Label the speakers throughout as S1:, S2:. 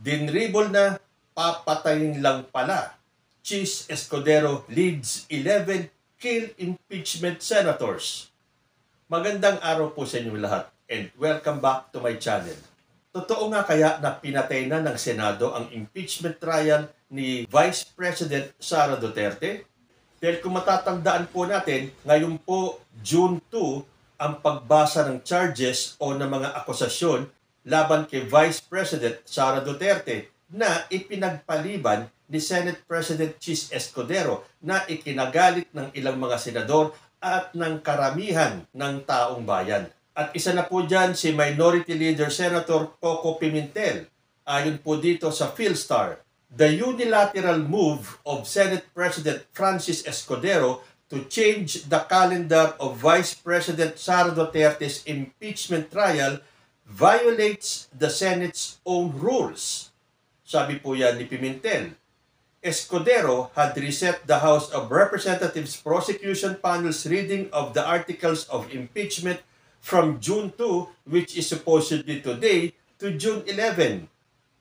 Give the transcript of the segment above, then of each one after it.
S1: Dinribol na, papatayin lang pala. Chis Escudero leads 11 kill impeachment senators. Magandang araw po sa inyong lahat and welcome back to my channel. Totoo nga kaya na pinatay na ng Senado ang impeachment trial ni Vice President Sara Duterte? Dahil kung matatandaan po natin, ngayon po June 2 ang pagbasa ng charges o ng mga akusasyon laban kay Vice President Sara Duterte na ipinagpaliban ni Senate President Chis Escudero na ikinagalit ng ilang mga senador at ng karamihan ng taong bayan. At isa na po dyan si Minority Leader Senator Coco Pimentel. Ayon po dito sa Philstar, the unilateral move of Senate President Francis Escudero to change the calendar of Vice President Sara Duterte's impeachment trial violates the Senate's own rules. Sabi po yan ni Pimentel. Escudero had reset the House of Representatives prosecution panel's reading of the articles of impeachment from June 2, which is supposedly today, to June 11,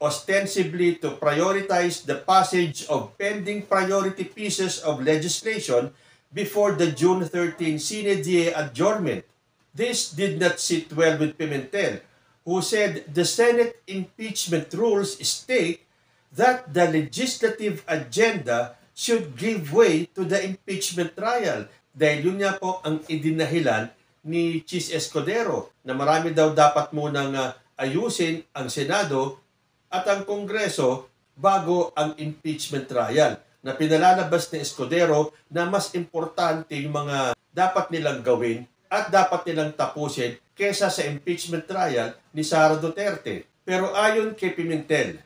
S1: ostensibly to prioritize the passage of pending priority pieces of legislation before the June 13 sine die adjournment. This did not sit well with Pimentel, who said the Senate impeachment rules state that the legislative agenda should give way to the impeachment trial. Dahil yun nga po ang idinahilan ni Chis Escudero na marami daw dapat munang ayusin ang Senado at ang Kongreso bago ang impeachment trial. Na pinalalabas ni Escudero na mas importante yung mga dapat nilang gawin at dapat nilang tapusin kesa sa impeachment trial ni Sara Duterte. Pero ayon kay Pimentel,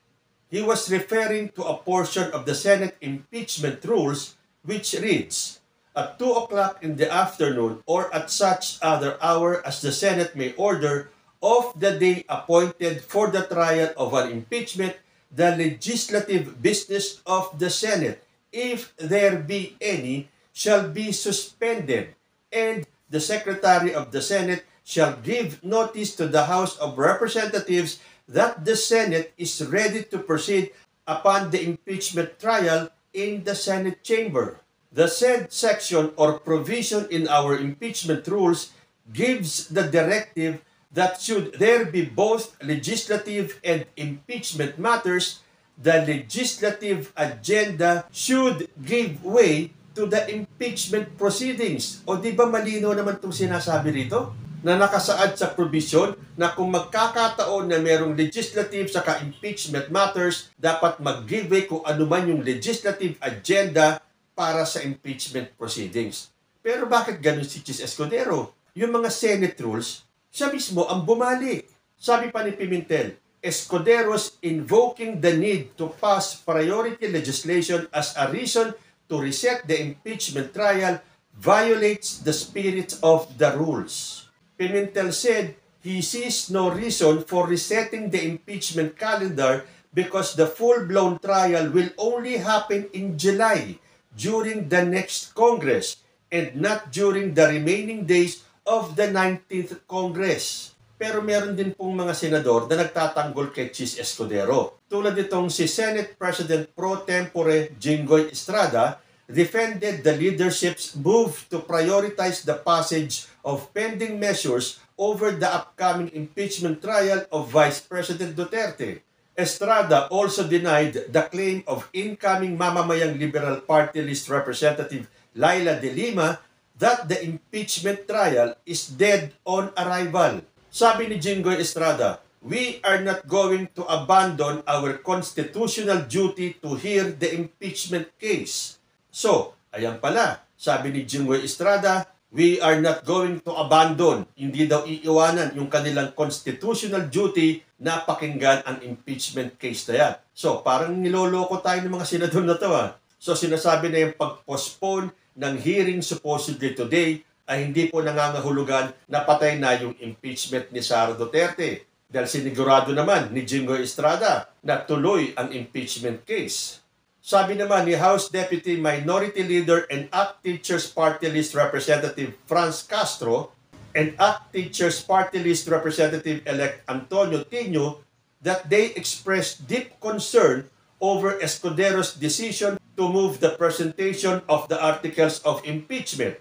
S1: he was referring to a portion of the Senate impeachment rules which reads, at 2 o'clock in the afternoon or at such other hour as the Senate may order of the day appointed for the trial of an impeachment, the legislative business of the Senate, if there be any, shall be suspended, and the Secretary of the Senate shall give notice to the House of Representatives that the Senate is ready to proceed upon the impeachment trial in the Senate chamber. The said section or provision in our impeachment rules gives the directive that should there be both legislative and impeachment matters, the legislative agenda should give way to the impeachment proceedings. O di ba malino naman itong sinasabi rito? Na nakasaad sa provision na kung magkakataon na merong legislative saka impeachment matters, dapat mag-give way kung ano man yung legislative agenda para sa impeachment proceedings. Pero bakit ganun si Chis Escudero? Yung mga Senate rules, siya mismo ang bumalik. Sabi pa ni Pimentel, Escudero's invoking the need to pass priority legislation as a reason to reset the impeachment trial violates the spirit of the rules. Pimentel said he sees no reason for resetting the impeachment calendar because the full-blown trial will only happen in July during the next Congress and not during the remaining days of the 19th Congress. Pero meron din pong mga senador na nagtatanggol kay Chis Escudero. Tulad nitong si Senate President Pro Tempore Jinggoy Estrada defended the leadership's move to prioritize the passage of pending measures over the upcoming impeachment trial of Vice President Duterte. Estrada also denied the claim of incoming mamamayang Liberal Party List Representative Laila De Lima that the impeachment trial is dead on arrival. Sabi ni Jinggoy Estrada, we are not going to abandon our constitutional duty to hear the impeachment case. So, ayan pala, sabi ni Jinggoy Estrada, we are not going to abandon, hindi daw iiwanan yung kanilang constitutional duty na pakinggan ang impeachment case na yan. So, parang niloloko tayo ng mga senador na to. So, sinasabi na yung pag-postpone ng hearing supposedly today ay hindi po nangangahulugan na patay na yung impeachment ni Sara Duterte. Dahil sinigurado naman ni Jinggoy Estrada na tuloy ang impeachment case. Sabi naman ni House Deputy Minority Leader and ACT Teachers Party List Representative Franz Castro and ACT Teachers Party List Representative-elect Antonio Tino, that they expressed deep concern over Escudero's decision to move the presentation of the articles of impeachment.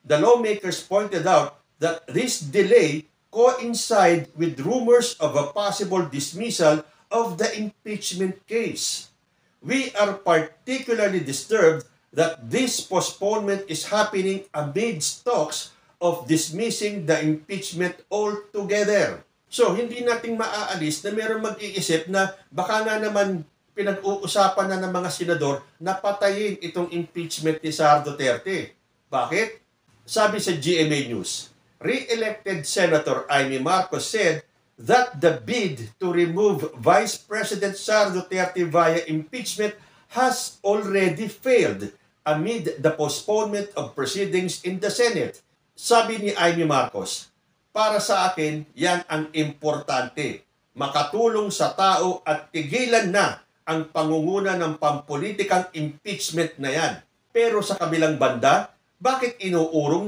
S1: The lawmakers pointed out that this delay coincided with rumors of a possible dismissal of the impeachment case. We are particularly disturbed that this postponement is happening amidst talks of dismissing the impeachment altogether. So, hindi nating maaalis na mayroong mag-iisip na baka nga naman pinag-uusapan na ng mga senador na patayin itong impeachment ni Sara Duterte. Bakit? Sabi sa GMA News, re-elected Senator Amy Marcos said that the bid to remove Vice President Sara Duterte via impeachment has already failed amid the postponement of proceedings in the Senate. Sabi ni Amy Marcos, para sa akin, yan ang importante. Makatulong sa tao at tigilan na ang pangunguna ng pampolitikang impeachment na yan. Pero sa kabilang banda, bakit inuurong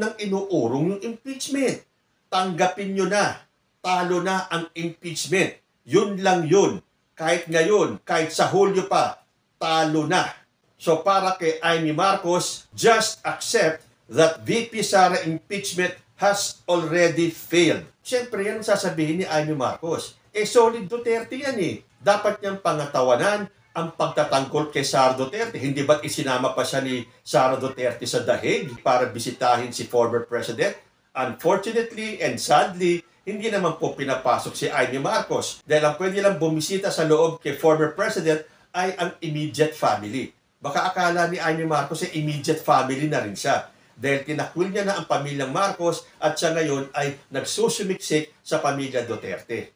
S1: yung impeachment? Tanggapin nyo na. Talo na ang impeachment. Yun lang yun. Kahit ngayon, kahit sa Hulyo pa, talo na. So para kay Amy Marcos, just accept that VP Sara impeachment has already failed. Siyempre yan sasabihin ni Amy Marcos. Solid Duterte yan eh. Dapat niyang pangatawanan ang pagtatanggol kay Sara Duterte. Hindi ba't isinama pa siya ni Sara Duterte sa The Hague para bisitahin si former president? Unfortunately and sadly, hindi naman po pinapasok si Amy Marcos dahil ang pwede lang bumisita sa loob kay former president ay ang immediate family. Baka akala ni Amy Marcos ay immediate family na rin siya dahil tinakwil niya na ang pamilyang Marcos at siya ngayon ay nagsusumiksik sa pamilya Duterte.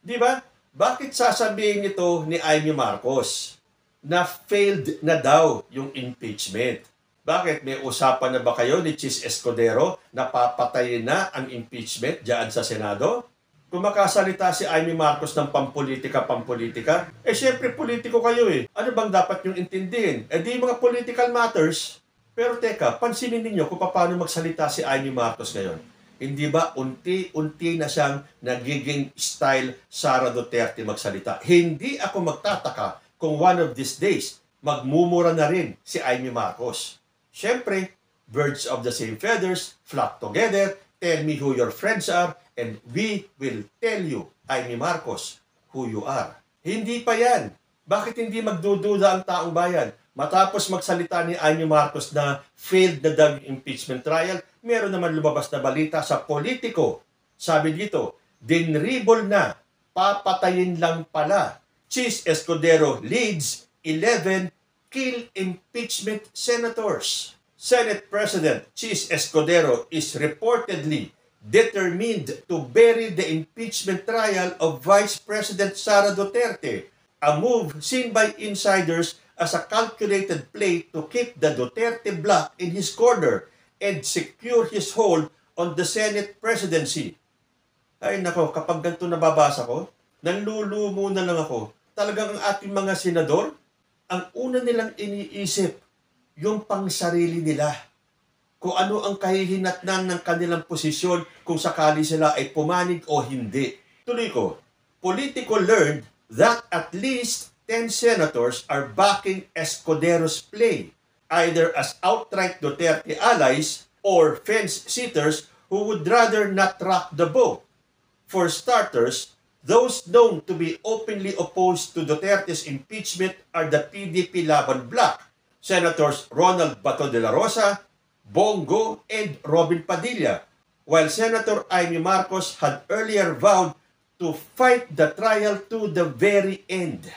S1: Di ba? Bakit sasabihin nito ni Amy Marcos na failed na daw yung impeachment? Bakit? May usapan na ba kayo ni Chis Escudero na papatayin na ang impeachment diyan sa Senado? Kung makasalita si Amy Marcos ng pampolitika, syempre politiko kayo eh. Ano bang dapat yung intindihin? Di mga political matters. Pero teka, pansinin ninyo kung paano magsalita si Amy Marcos ngayon. Hindi ba unti-unti na siyang nagiging style Sara Duterte magsalita? Hindi ako magtataka kung one of these days magmumura na rin si Amy Marcos. Siyempre, birds of the same feathers flock together. Tell me who your friends are and we will tell you, Amy Marcos, who you are. Hindi pa yan. Bakit hindi magdududa ang taong bayan? Matapos magsalita ni Amy Marcos na failed na daw impeachment trial, meron naman lumabas na balita sa Politico. Sabi dito, dinribol na, papatayin lang pala. Chis Escudero leads 11 kill impeachment senators. Senate President Chis Escudero is reportedly determined to bury the impeachment trial of Vice President Sara Duterte, a move seen by insiders as a calculated play to keep the Duterte bloc in his corner and secure his hold on the Senate presidency. Ay nako, kapag ganito nababasa ko, nanlulumo na lang ako. Talagang ang ating mga senador, ang una nilang iniisip, yung pangsarili nila. Kung ano ang kahihinatnan ng kanilang posisyon kung sakali sila ay pumanig o hindi. Tuloy ko, Politico learned that at least 10 senators are backing Escudero's play, either as outright Duterte allies or fence-sitters who would rather not rock the boat. For starters, those known to be openly opposed to Duterte's impeachment are the PDP Laban bloc, Senators Ronald Bato de la Rosa, Bongo, and Robin Padilla, while Senator Amy Marcos had earlier vowed to fight the trial to the very end.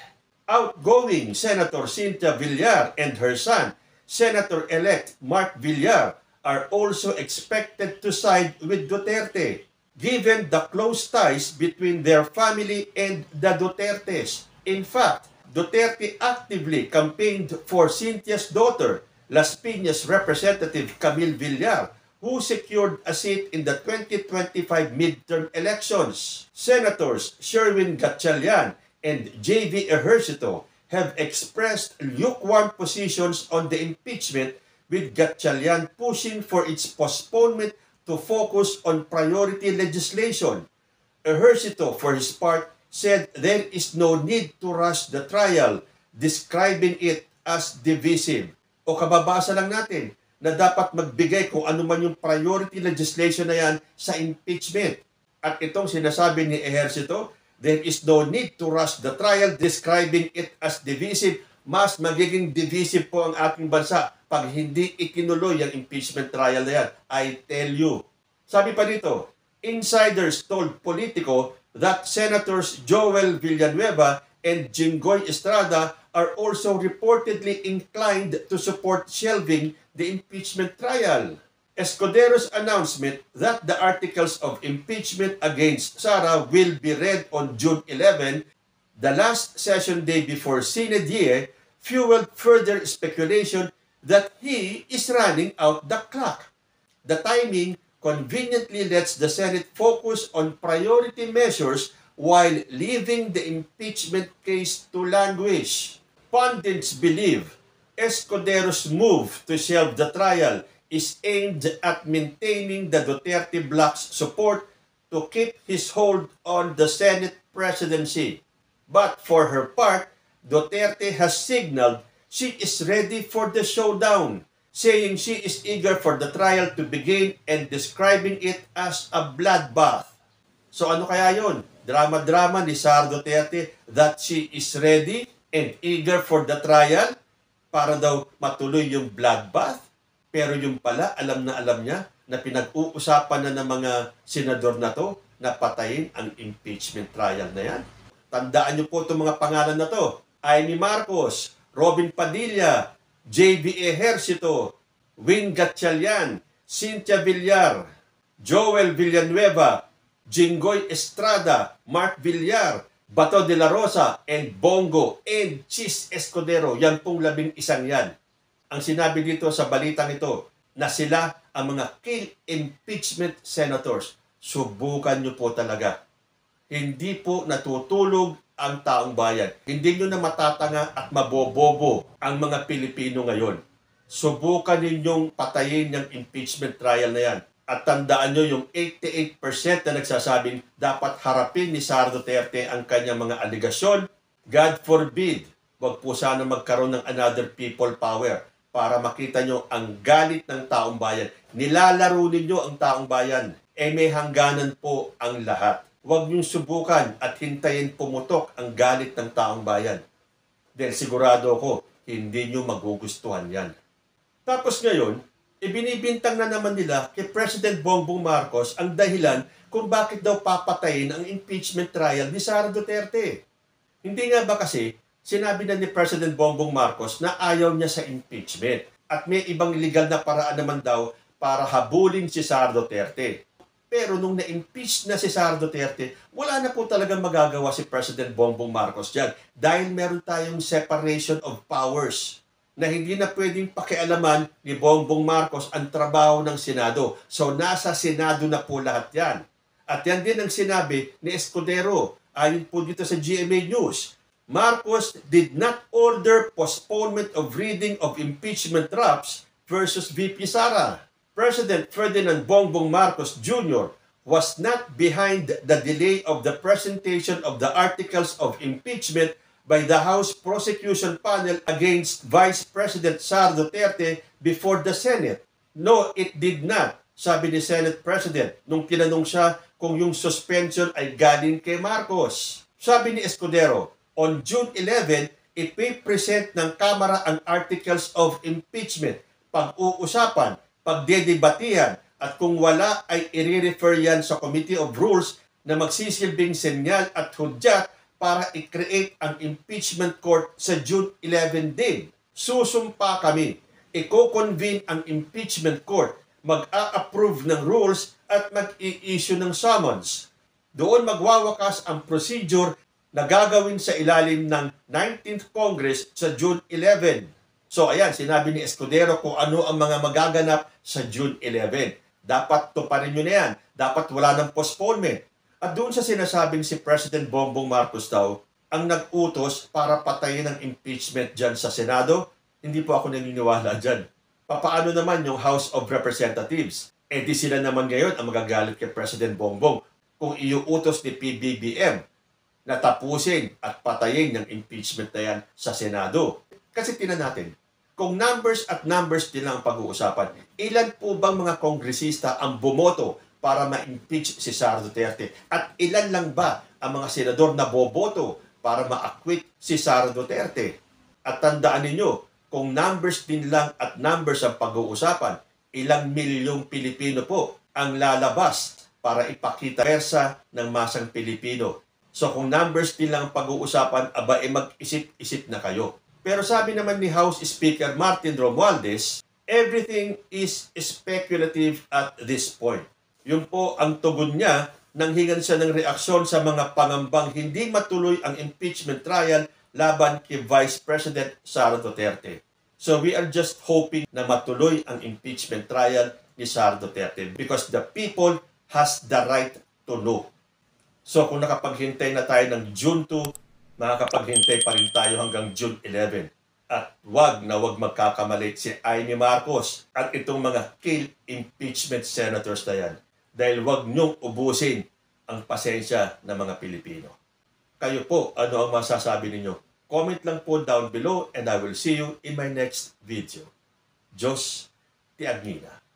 S1: Outgoing Senator Cynthia Villar and her son, Senator-elect Mark Villar, are also expected to side with Duterte, given the close ties between their family and the Dutertes. In fact, Duterte actively campaigned for Cynthia's daughter, Las Piñas Representative Camille Villar, who secured a seat in the 2025 midterm elections. Senators Sherwin Gatchalian and J.V. Ejercito have expressed lukewarm positions on the impeachment, with Gatchalian pushing for its postponement to focus on priority legislation. Ejercito, for his part, said there is no need to rush the trial, describing it as divisive. O kababasa lang natin na dapat magbigay kung ano man yung priority legislation na yan sa impeachment. At itong sinasabi ni Ejercito, there is no need to rush the trial, describing it as divisive. Mas magiging divisive po ang ating bansa pag hindi ikinuloy ang impeachment trial na yan. I tell you. Sabi pa dito, insiders told Politico that Senators Joel Villanueva and Jinggoy Estrada are also reportedly inclined to support shelving the impeachment trial. Escudero's announcement that the articles of impeachment against Sara will be read on June 11, the last session day before Sine Die, fueled further speculation that he is running out the clock. The timing conveniently lets the Senate focus on priority measures while leaving the impeachment case to languish. Pundits believe Escudero's move to shelve the trial is aimed at maintaining the Duterte bloc's support to keep his hold on the Senate presidency. But for her part, Duterte has signaled she is ready for the showdown, saying she is eager for the trial to begin and describing it as a bloodbath. So ano kaya yun? Drama-drama ni Sara Duterte that she is ready and eager for the trial para daw matuloy yung bloodbath. Pero yung pala, alam niya na pinag-uusapan na ng mga senador na to na patayin ang impeachment trial na yan. Tandaan niyo po itong mga pangalan na to. Amy Marcos, Robin Padilla, J.B. Ejercito, Win Gatchalian, Cynthia Villar, Joel Villanueva, Jinggoy Estrada, Mark Villar, Bato de la Rosa, and Bongo, and Chis Escudero. Yan pong 11 yan. Ang sinabi dito sa balitang ito na sila ang mga kill impeachment senators. Subukan nyo po talaga. Hindi po natutulog ang taong bayan. Hindi nyo na matatanga at mabobobo ang mga Pilipino ngayon. Subukan ninyong patayin yung impeachment trial na yan. At tandaan nyo yung 88% na nagsasabing dapat harapin ni Sara Duterte ang kanyang mga aligasyon. God forbid, wag po sana magkaroon ng another people power para makita nyo ang galit ng taong bayan. Nilalaro ninyo ang taong bayan. May hangganan po ang lahat. Huwag niyong subukan at hintayin pumutok ang galit ng taong bayan. Dahil sigurado ako, hindi niyo magugustuhan yan. Tapos ngayon, ibinibintang na naman nila kay President Bongbong Marcos ang dahilan kung bakit daw papatayin ang impeachment trial ni Sara Duterte. Hindi nga ba kasi sinabi na ni President Bongbong Marcos na ayaw niya sa impeachment at may ibang legal na paraan naman daw para habulin si Sara Duterte. Pero nung na-impeach na si Sara Duterte, wala na po talagang magagawa si President Bongbong Marcos dyan dahil meron tayong separation of powers na hindi na pwedeng pakialaman ni Bongbong Marcos ang trabaho ng Senado. So nasa Senado na po lahat yan. At yan din ang sinabi ni Escudero ayon po dito sa GMA News. Marcos did not order postponement of reading of impeachment drafts versus VP Sara. President Ferdinand Bongbong Marcos Jr. was not behind the delay of the presentation of the articles of impeachment by the House Prosecution Panel against Vice President Sara Duterte before the Senate. No, it did not, sabi ni Senate President nung tinanong siya kung yung suspension ay galing kay Marcos. Sabi ni Escudero, on June 11, ipipresent ng Kamara ang articles of impeachment, pag-uusapan, pagdedebatihan, at kung wala ay i-refer yan sa Committee of Rules na magsisilbing senyal at hudyat para i-create ang impeachment court sa June 11 din. Susumpa kami. Iko-convene ang impeachment court, mag-a-approve ng rules at mag-i-issue ng summons. Doon magwawakas ang procedure na gagawin sa ilalim ng 19th Congress sa June 11. So ayan, sinabi ni Escudero kung ano ang mga magaganap sa June 11. Dapat tuparin nyo na yan. Dapat wala ng postponement. At doon sa sinasabing si President Bongbong Marcos daw, ang nag-utos para patayin ang impeachment dyan sa Senado, hindi po ako naniniwala dyan. Papaano naman yung House of Representatives? Di sila naman ngayon ang magagalit kay President Bongbong kung iuutos ni PBBM na tapusin at patayin yung impeachment na yan sa Senado. Kasi tinan natin, kung numbers at numbers din lang ang pag-uusapan, ilan po bang mga kongresista ang bumoto para ma-impeach si Sara Duterte? At ilan lang ba ang mga senador na boboto para ma-acquit si Sara Duterte? At tandaan ninyo, kung numbers din lang at numbers ang pag-uusapan, ilang milyong Pilipino po ang lalabas para ipakita persa ng masang Pilipino. So kung numbers din lang ang pag-uusapan, aba mag-isip-isip na kayo. Pero sabi naman ni House Speaker Martin Romualdez, everything is speculative at this point. Yun po ang tugon niya nang hingan siya ng reaksyon sa mga pangambang hindi matuloy ang impeachment trial laban kay Vice President Sara Duterte. So we are just hoping na matuloy ang impeachment trial ni Sara Duterte because the people has the right to know. So kung nakapaghintay na tayo ng June 2, makakapaghintay pa rin tayo hanggang June 11. At wag magkakamali si Amy Marcos at itong mga kill impeachment senators na yan. Dahil wag niyong ubusin ang pasensya ng mga Pilipino. Kayo po, ano ang masasabi ninyo? Comment lang po down below and I will see you in my next video. Diyos ti Agnina.